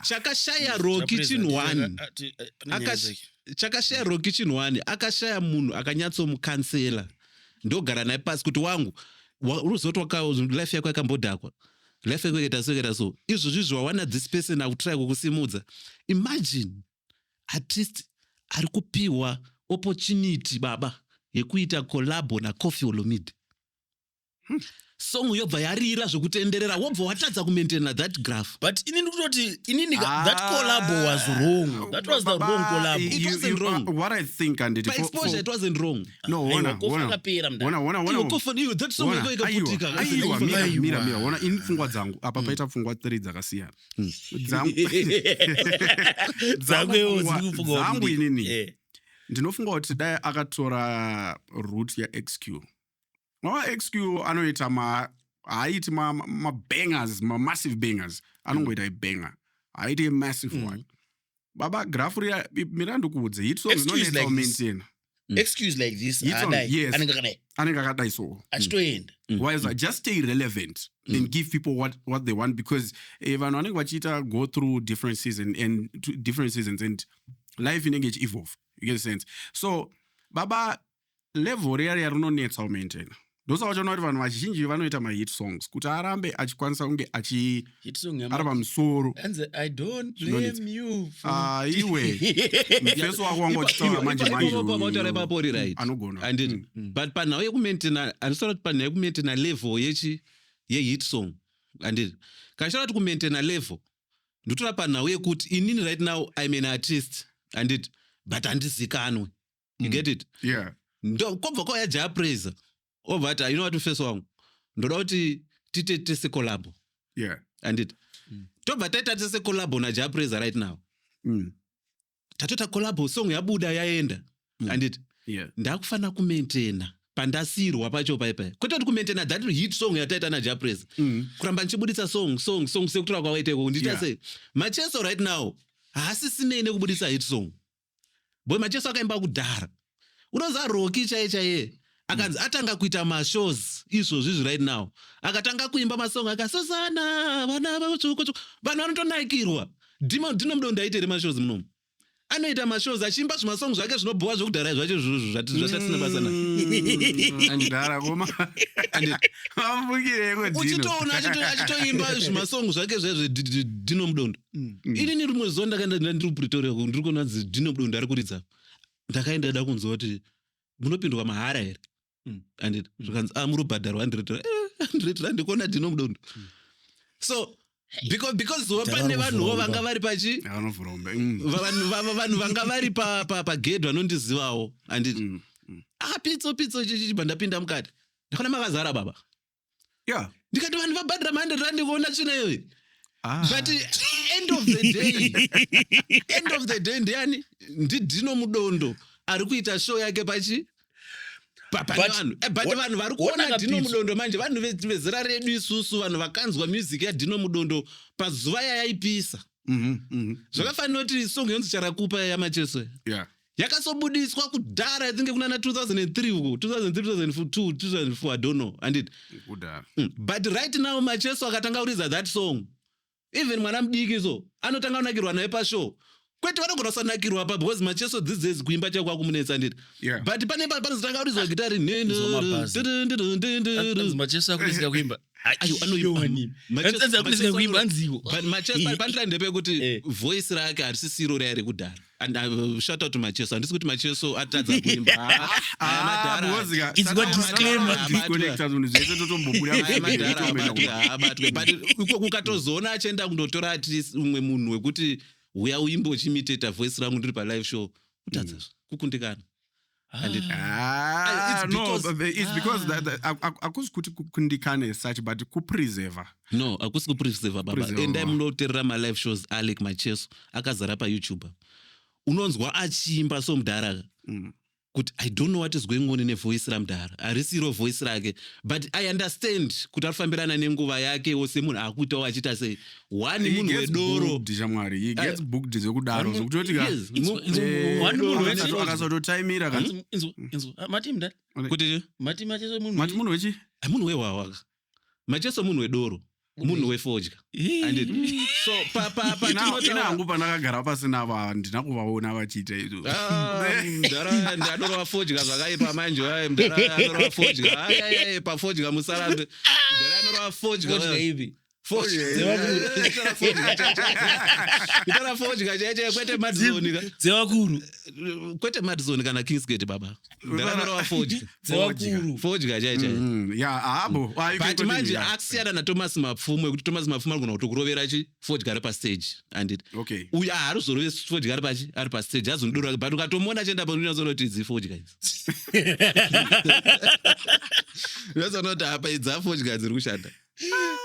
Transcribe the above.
chakashaya Rocky Kitchen 1 chakashaya Rocky Kitchen 1 akashaya munhu akanyatsomukansela ndogara naye pasi kuti wangu uruzotwaka life yako yakambodhakwa life yako yakaita so izvozvi zvawana this person akutry kukusimudza. Imagine at least ari kupiwa opportunity baba yekuita collabo na Koffi Olomide. Song yobva yarira zvokutenderera wobva watadza kumaintain that graph. But inini that collab was wrong. That was the wrong collab. It wasn't wrong. What I think and by exposure it wasn't wrong. No, Wana. That song ikaputika. Mira, wana in pfungwa dzangu apa paita pfungwa 3 dzakasiyana. Dzangu inini. Ndinofunga kuti dai akatora route ya XQ. XQ anoita haiti bangers, massive bangers. Anongoita banger. Haiti massive one. Baba graph ria mirando kuudze hit song no maintain. Excuse like this. Yes. Anengakadai so. Achitoenda. Why is that? Just stay relevant and give people what they want, because even when wachita go through different seasons and life in engage evolve. You get the sense. So baba level ria rinonetsa maintain. Those are not vanhu vazhinji vanoita ma hit songs kuti arambe achikwanisa kunge hit song ari pamusoro. And I don't blame you. Iwe. Mfeso wako wangu achitaura manje. Anogona. And but panhau yekumaintaina anisora kuti panhau yekumaintaina level ye hit song. And kashara kuti kumaintaina level ndotora panhau yekuti inini right now I'm an artist and but handizikanwe. You get it? Yeah. Ndo kobva kwaya japraiser. But you know what face wangu ndoda kuti titese collab. Yeah. And tobva taitese collab na japraiser right now. Tatota collab song yabuda yaenda. And ndakufana kumaintaina pandasirwa pacho paipai kwete kuti kumaintaina that hit song yataita na japraiser. Kuramba nchibuditsa song sekutora kwawaite nditase Macheso right now haasisinei kubuditsa hit song. Boy Macheso akaimba kudhara unoza Rocky chaiye akanzi atanga kuita mashows izvozvi right now akatanga kuimba masong akasosana vana vatsvuku vanhu vanotonaikirwa dino mudo ndaitere mashows munomu anoita mashows achimba zvimasong zvake zvinobhuwa zvokudhara zvacho zvatasina basa na andara koma ambukire ko uchitoona achitoimba zvimasong zvake zvedino mudondo ini rimwe zuva ndakaenda ndiri Pretoria ndiri kuona dino mudondo ari kuridza ndakaenda da kunzwa kuti munopindwa mahara here. And zvikanzi murubhadharwa 100 rand ndikuona dino mudondo. So because pane vanhuwo vanga vari pachi vanhu vanga vari pagedhi vanondizivawo and pitso chichibva ndapinda mukati ndakaona makazara baba. Yeah. Ndikati vanhu vabhadhira 100 rand kuona china iyoyi. But end of the day ndiani ndidino mudondo ari kuita show yake pachi but vanhu vari kuona dino mudondo manje vanhu vezera redu isusu vanhu vakanzwa music yaDino Mudondo pazuva yaipisa. Zvakafanira kuti song yonzi charakupa yaMacheso yakasobudiswa kudhara I think kuna 2003 uko 2003 2002 2004 I don't know and but right now Macheso akatanga kuridza that song even mwana mudiki so anotanga kunakirwa naye pashow kwete vanogona kusanakirwa pa because Macheso these days kuimba chakwa kumunetsa nditi. But pane zitanga kurizwa gitari Macheso akurisika kuimba anoiwani Macheso akurisika kuimba nziwo. But Macheso pantra ndepekuti voice rake harisisiro rare kudhara and shout out to Macheso andisi kuti Macheso atadza kuimba madhara it's got disclaimer disconnected unizvese totombobuda but kukatozoona achienda kundotora artist umwe munhu wekuti uya uimbo chimiteta voice rangu ndiri pa live show utadza kukundikana. It's because akusi kuti kukundikana such but kupreserve. No, akusi kupreserve baba. Endai munoterera ma live shows Alec Macheso akazara pa YouTube. Unonzwa achimba somudhara. Kuti I don't know what is going on in a voice ramudhara. Arisiro voice rake. But I understand kuti arifambirana nenguva yake wose munhu akuitawo achita sei. One munhu wedoro. He gets booked zvekudaro zvokuti one munhu akazototaimira kan. Mati mda. Kuti Mati Macheso munhu. Mati munhu wechi? Munhu wewawa. Macheso munhu wedoro. munhu wefodya anditi so ina hangu pandakagara pasina vanhu ndina kuvaona vachiita izvo mudhara ndadorova fodya zvakaipa manje mudhara anorova fodya pafodya musarambe mudhara anorova fodya ipi kutora fodya chaiche kwete madzoni dzevakuru kwete madzoni kana kingsgate baba mudhara anorova fodya chaiche but manje akusiyana nathomas mapfumo ekuti thomas mapfumo anogona kutokurovera fodya ari pastage anditi uyu haaruzorove fodya ari pastage azonidorora but ukatomuona chienda panonyazoona kuti idzi fodya idzi unozoona kuti apa idzi afodya dziri kushanda